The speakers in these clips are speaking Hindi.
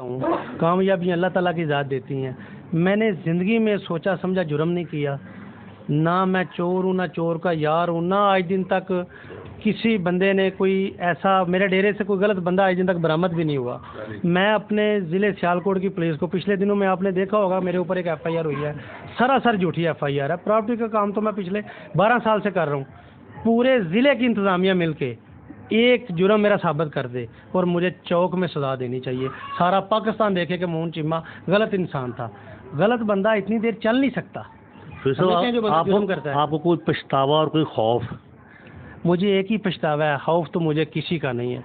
हूँ। कामयाबियाँ अल्लाह ताला की ज़ात देती हैं। मैंने ज़िंदगी में सोचा समझा जुर्म नहीं किया, ना मैं चोर हूँ, ना चोर का यार हूँ, ना आज दिन तक किसी बंदे ने कोई ऐसा मेरे डेरे से कोई गलत बंदा आज दिन तक बरामद भी नहीं हुआ। मैं अपने ज़िले सियालकोट की पुलिस को पिछले दिनों में आपने देखा होगा मेरे ऊपर एक FIR हुई है, सरासर झूठी FIR है। प्रॉपर्टी का काम तो मैं पिछले 12 साल से कर रहा हूँ। पूरे ज़िले की इंतज़ामिया मिल के एक जुर्म मेरा साबित कर दे और मुझे चौक में सजा देनी चाहिए। सारा पाकिस्तान देखे कि मोहन चीमा गलत इंसान था। गलत बंदा इतनी देर चल नहीं सकता। फिर जुर्म करता है। आपको कोई पछतावा और कोई खौफ? मुझे एक ही पछतावा है, खौफ तो मुझे किसी का नहीं है।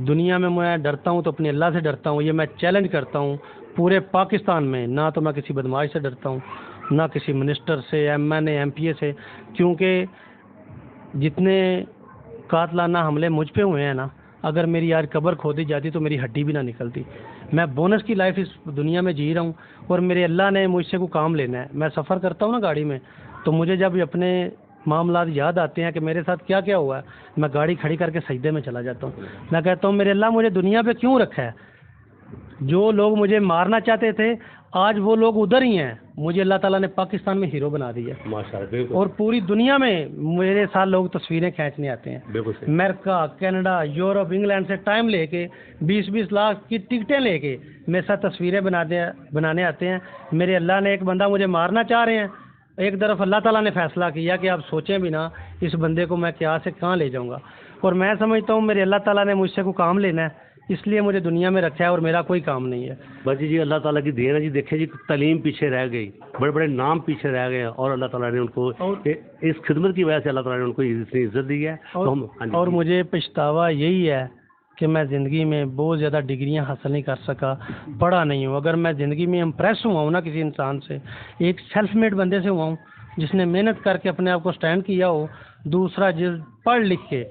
दुनिया में मैं डरता हूँ तो अपने अल्लाह से डरता हूँ। ये मैं चैलेंज करता हूँ पूरे पाकिस्तान में, ना तो मैं किसी बदमाश से डरता हूँ, ना किसी मिनिस्टर से, MNA MPA से, क्योंकि जितने कातलाना हमले मुझ पे हुए हैं ना, अगर मेरी आज कब्र खोदी जाती तो मेरी हड्डी भी ना निकलती। मैं बोनस की लाइफ इस दुनिया में जी रहा हूँ और मेरे अल्लाह ने मुझसे को काम लेना है। मैं सफ़र करता हूँ ना गाड़ी में, तो मुझे जब अपने मामलात याद आते हैं कि मेरे साथ क्या क्या हुआ है, मैं गाड़ी खड़ी करके सजदे में चला जाता हूँ। मैं कहता हूँ मेरे अल्लाह मुझे दुनिया पे क्यों रखा है? जो लोग मुझे मारना चाहते थे आज वो लोग उधर ही हैं। मुझे अल्लाह ताला ने पाकिस्तान में हीरो बना दिया माशाअल्लाह। और पूरी दुनिया में मेरे साथ लोग तस्वीरें खींचने आते हैं। अमेरिका, कनाडा, यूरोप, इंग्लैंड से टाइम लेके 20-20 लाख की टिकटें लेके मेरे साथ तस्वीरें बनाने आते हैं। मेरे अल्लाह ने एक बंदा मुझे मारना चाह रहे हैं, एक तरफ अल्लाह ताला ने फैसला किया कि आप सोचें भी ना इस बंदे को मैं क्या से कहाँ ले जाऊँगा। और मैं समझता हूँ मेरे अल्लाह ताला ने मुझसे को काम लेना है, इसलिए मुझे दुनिया में रखा है और मेरा कोई काम नहीं है। बस जी अल्लाह ताला की देन है जी। देखें जी, तालीम पीछे रह गई, बड़े बड़े नाम पीछे रह गए और अल्लाह ताला ने उनको इस खिदमत की वजह से अल्लाह ताला ने उनको इतनी इज्जत दी है। और मुझे पछतावा यही है कि मैं ज़िंदगी में बहुत ज़्यादा डिग्रियां हासिल नहीं कर सका, पढ़ा नहीं हूँ। अगर मैं ज़िंदगी में इम्प्रेस हुआ हूँ ना किसी इंसान से, एक सेल्फ मेड बंदे से हुआ हूँ जिसने मेहनत करके अपने आप को स्टैंड किया हो, दूसरा जिस पढ़ लिख के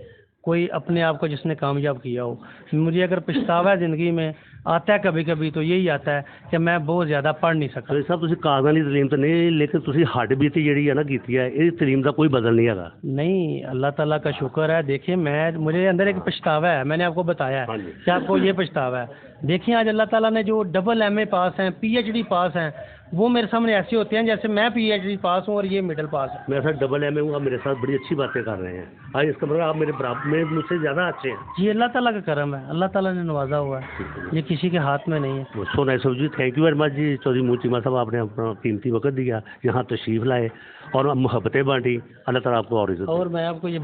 कोई अपने आप को जिसने कामयाब किया हो। मुझे अगर पछतावा ज़िंदगी में आता है कभी कभी तो यही आता है कि मैं बहुत ज़्यादा पढ़ नहीं सका। तो साहब कागज़ी तलीम तो नहीं, लेकिन तुसी हड्ड बीती जी है ना की है, ये तलीम का कोई बदल नहीं है। नहीं, अल्लाह ताला का शुक्र है। देखिए मुझे अंदर एक पछतावा है, मैंने आपको बताया है कि आपको ये पछतावा है। देखिए आज अल्लाह ताला ने जो डबल MA पास हैं, PhD पास हैं, वो मेरे सामने ऐसे होते हैं जैसे मैं PhD पास हूँ और ये मिडिल पास है। मेरे साथ डबल MA हूँ, आप मेरे साथ बड़ी अच्छी बातें कर रहे हैं। आज इसका मतलब आप मेरे बराबर में मुझसे ज़्यादा अच्छे हैं। जी अल्लाह ताला का करम है, अल्लाह ताला ने नवाजा हुआ है, ये किसी के हाथ में नहीं है। So nice of you, thank you very much ji. Chaudhary Mohan Cheema साहब, आपने अपना कीमती वक्त दिया, यहाँ तशरीफ़ लाए और मोहब्बतें बांटी। अल्लाह ताला आपको और इज़्ज़त दे। और मैं आपको ये